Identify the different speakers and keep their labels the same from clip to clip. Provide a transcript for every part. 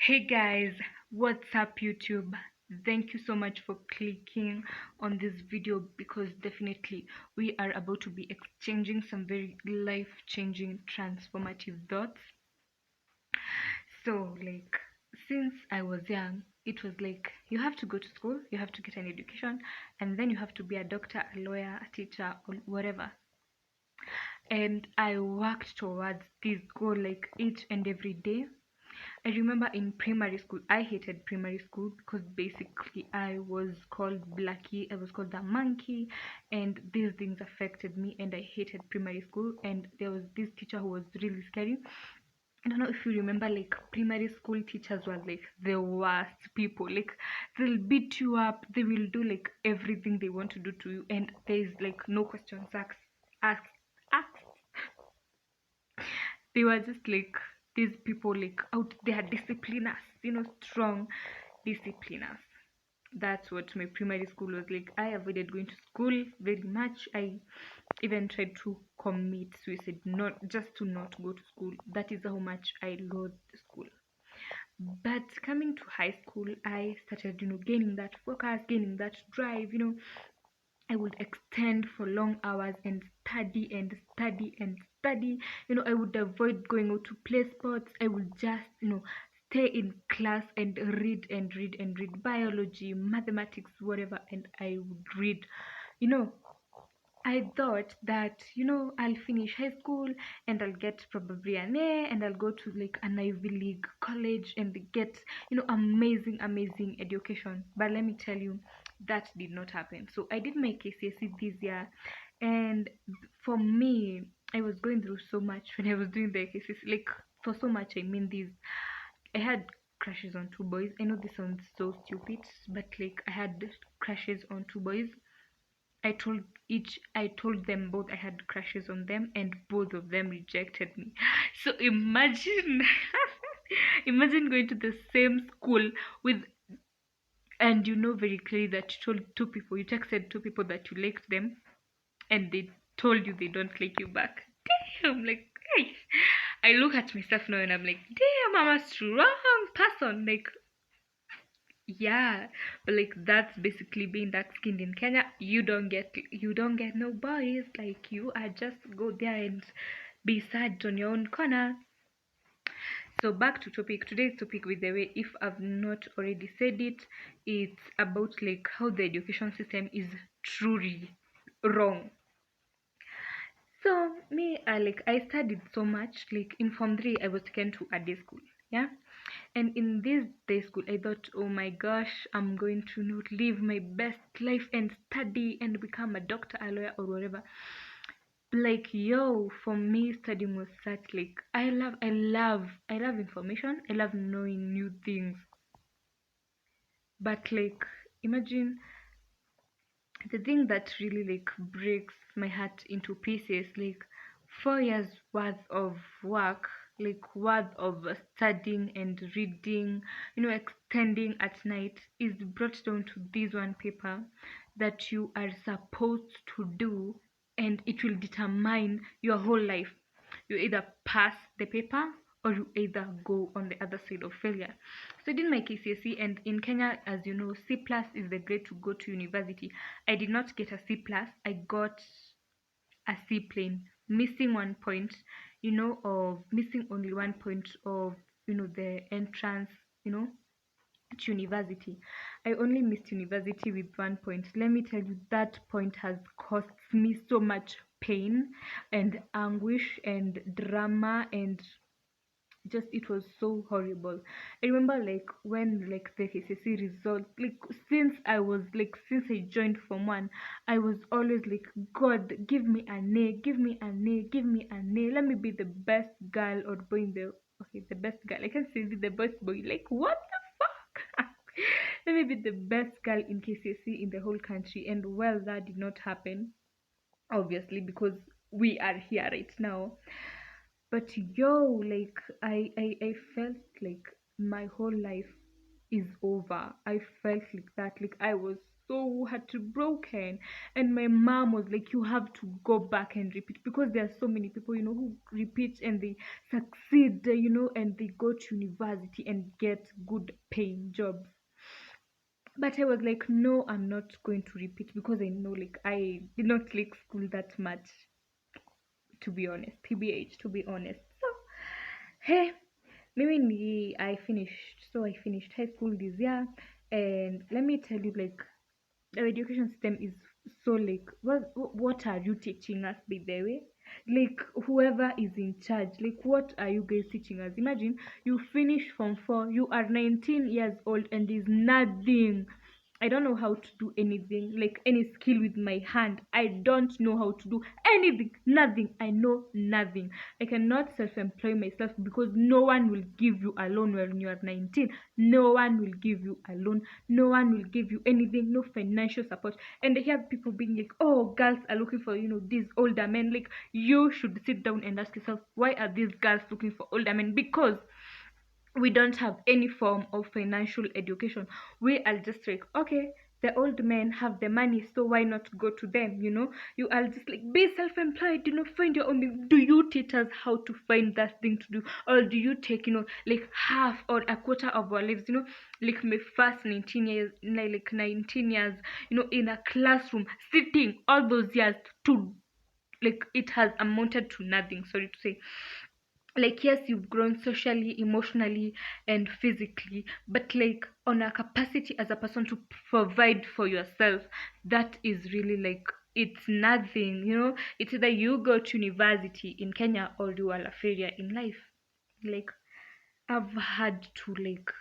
Speaker 1: Hey guys, what's up YouTube? Thank you so much for clicking on this video because definitely we are about to be exchanging some very life-changing transformative thoughts. So since I was young, it was like you have to go to school, you have to get an education, and then you have to be a doctor, a lawyer, a teacher, or whatever. And I worked towards this goal like each and every day. I remember in primary school, I hated primary school because basically I was called Blackie, I was called the monkey, and these things affected me, and I hated primary school. And there was this teacher who was really scary. I don't know if you remember, like primary school teachers were like the worst people. Like they'll beat you up, they will do like everything they want to do to you, and there's like no questions asked, asked. They were just like these people like out there discipliners, strong discipliners. That's what my primary school was like. I avoided going to school very much. I even tried to commit suicide, not just to not go to school. That is how much I loathed school. But coming to high school, I started, gaining that focus, gaining that drive. I would extend for long hours and study and study and study. I would avoid going out to play sports. I would just, stay in class and read and read and read biology, mathematics, whatever, and I would read. You know, I thought that, I'll finish high school and I'll get probably an A and I'll go to like an Ivy League college and get, amazing, amazing education. But let me tell you, that did not happen. So I did my KCSE this year, and for me, I was going through so much when I was doing the KCSE. Like, for so much, I mean, I had crushes on two boys. I know this sounds so stupid, but like, I had crushes on two boys. I told them both I had crushes on them, and both of them rejected me. So imagine imagine going to the same school with, and you know very clearly that you told two people, you texted two people that you liked them, and they told you they don't like you back. Damn, like, hey. I look at myself now and I'm like, damn, I'm a strong person. Like, yeah, but like that's basically being dark skinned in Kenya. You don't get no boys. Like, you are just go there and be sad on your own corner. So back to topic. Today's topic, with the way, if I've not already said it, it's about like how the education system is truly wrong. So me, I studied so much. Like in Form 3, I was taken to a day school. Yeah. And in this day school, I thought, oh my gosh, I'm going to not live my best life and study and become a doctor, a lawyer, or whatever. Like, yo, for me, studying was such like I love information. I love knowing new things. But like, imagine the thing that really like breaks my heart into pieces, like 4 years worth of work, like worth of studying and reading, extending at night, is brought down to this one paper that you are supposed to do, and it will determine your whole life. You either pass the paper or you either go on the other side of failure. So I did my KCSE, and in Kenya, as you know, C plus is the grade to go to university. I did not get a C plus. I got a C plain, missing 1 point, of missing only 1 point of the entrance, to university. I only missed university with 1 point. Let me tell you, that point has cost me so much pain and anguish and drama, and just it was so horrible. I remember like when like the HCC result, like since I joined Form 1, I was always like, God, give me an A, give me an A, give me an A. Let me be the best girl or boy in the, okay, the best girl. I can't say be the best boy. Like, what the fuck? Let me be the best girl in KCSE in the whole country. And well, that did not happen, obviously, because we are here right now. But yo, like I felt like my whole life is over. I felt like that. Like I was so heartbroken. And my mom was like, you have to go back and repeat, because there are so many people, who repeat and they succeed, and they go to university and get good paying jobs. But I was like, no, I'm not going to repeat, because I know, like, I did not like school that much, to be honest. TBH, to be honest. So, hey, maybe I finished. So I finished high school this year, and let me tell you, like, the education system is so, like, what are you teaching us, by the way? Like, whoever is in charge, like, what are you guys teaching us? Imagine you finish from 4, you are 19 years old, and there's nothing. I don't know how to do anything, like any skill with my hand. I don't know how to do anything, nothing. I know nothing. I cannot self-employ myself, because no one will give you a loan when you are 19. No one will give you a loan. No one will give you anything, no financial support. And I hear people being like, oh, girls are looking for, these older men. Like, you should sit down and ask yourself, why are these girls looking for older men? Because we don't have any form of financial education. We are just like, okay, the old men have the money, so why not go to them? You are just like, be self-employed, find your own thing. Do you teach us how to find that thing to do? Or do you take, like half or a quarter of our lives, like my first 19 years, like 19 years, in a classroom, sitting all those years, to, like, it has amounted to nothing, sorry to say. Like, yes, you've grown socially, emotionally, and physically, but, like, on a capacity as a person to provide for yourself, that is really, like, it's nothing. It's either you go to university in Kenya, or you are a failure in life. Like, I've had to, like,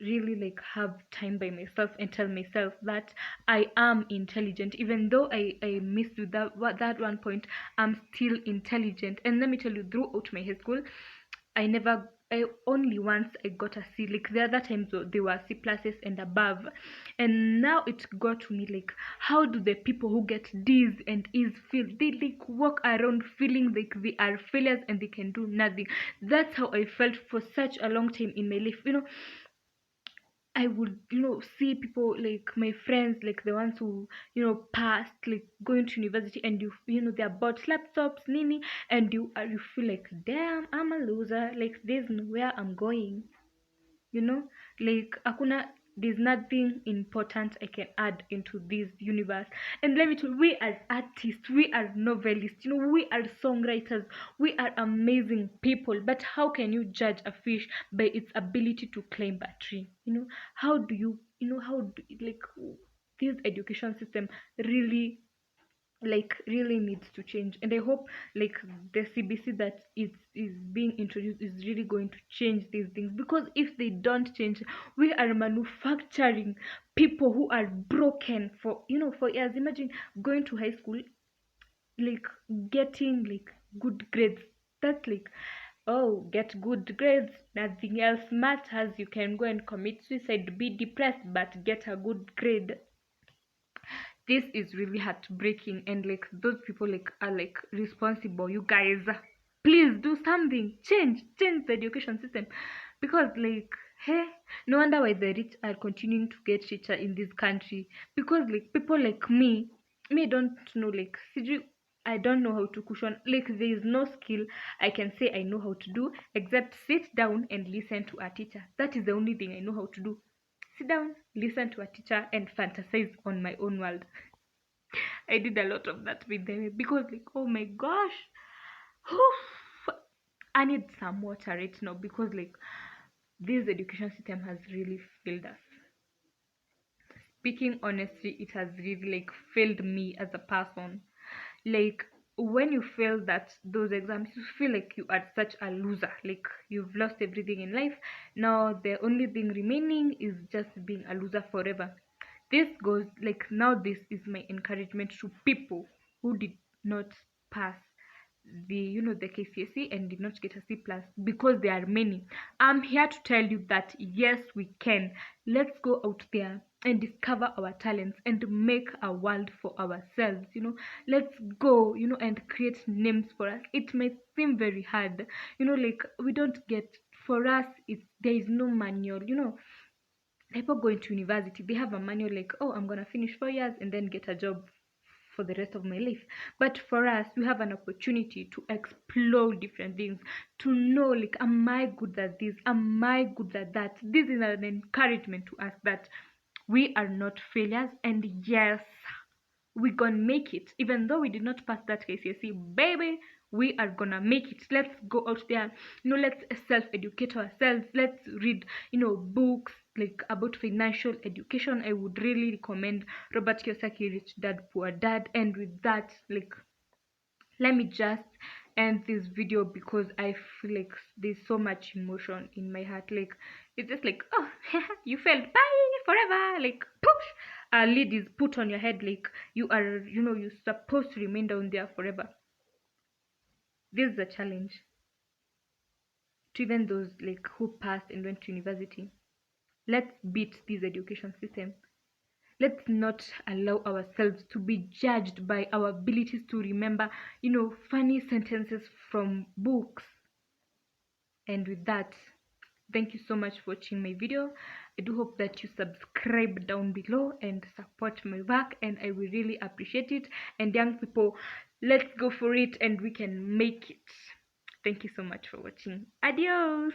Speaker 1: really, like, have time by myself and tell myself that I am intelligent, even though I missed with that one point. I'm still intelligent. And let me tell you, throughout my high school, I only once I got a C. Like, the other times, they were C pluses and above. And now it got to me, like, how do the people who get D's and E's feel? They, like, walk around feeling like they are failures and they can do nothing. That's how I felt for such a long time in my life. I would, see people, like my friends, like the ones who, passed, like, going to university, and they bought laptops, nini, and you feel like, damn, I'm a loser. Like, there's nowhere I'm going, you know like, akuna, there's nothing important I can add into this universe. And let me tell you, we are artists, we are novelists, we are songwriters, we are amazing people. But how can you judge a fish by its ability to climb a tree? How do you, how do, like, this education system really, like, really needs to change. And I hope, like, the CBC that is being introduced is really going to change these things, because if they don't change, we are manufacturing people who are broken for, for years. Imagine going to high school, like, getting, like, good grades. That's like, oh, get good grades, nothing else matters. You can go and commit suicide, be depressed, but get a good grade. This is really heartbreaking. And, like, those people, like, are, like, responsible. You guys, please do something. Change the education system, because, like, hey, no wonder why the rich are continuing to get richer in this country. Because, like, people like me don't know, like, I don't know how to cushion. Like, there is no skill I can say I know how to do, except sit down and listen to a teacher. That is the only thing I know how to do. Sit down, listen to a teacher, and fantasize on my own world. I did a lot of that with them, because, like, oh my gosh, I need some water right now, because, like, this education system has really failed us. Speaking honestly, it has really, like, failed me as a person. Like, when you fail those exams, you feel like you are such a loser, like, you've lost everything in life. Now the only thing remaining is just being a loser forever. This goes, like, now this is my encouragement to people who did not pass the KCSE and did not get a C plus, because there are many. I'm here to tell you that yes, we can. Let's go out there and discover our talents and make a world for ourselves. Let's go, and create names for us. It may seem very hard, like, we don't get, for us, it's, there is no manual, people going to university, they have a manual like, oh, I'm gonna finish 4 years and then get a job for the rest of my life. But for us, we have an opportunity to explore different things, to know like, am I good at this, am I good at that? This is an encouragement to us that we are not failures, and yes, we gonna make it. Even though we did not pass that KCSE, baby, we are gonna make it. Let's go out there, let's self-educate ourselves. Let's read, books like about financial education. I would really recommend Robert Kiyosaki, Rich Dad Poor Dad. And with that, like, let me just end this video because I feel like there's so much emotion in my heart. Like, it's just like, oh, you failed, bye forever, like, poof, a lid is put on your head, like you are, you're supposed to remain down there forever. This is a challenge to even those like who passed and went to university. Let's beat this education system. Let's not allow ourselves to be judged by our abilities to remember, funny sentences from books. And with that, thank you so much for watching my video. I do hope that you subscribe down below and support my work, and I will really appreciate it. And young people, let's go for it and we can make it. Thank you so much for watching. Adios.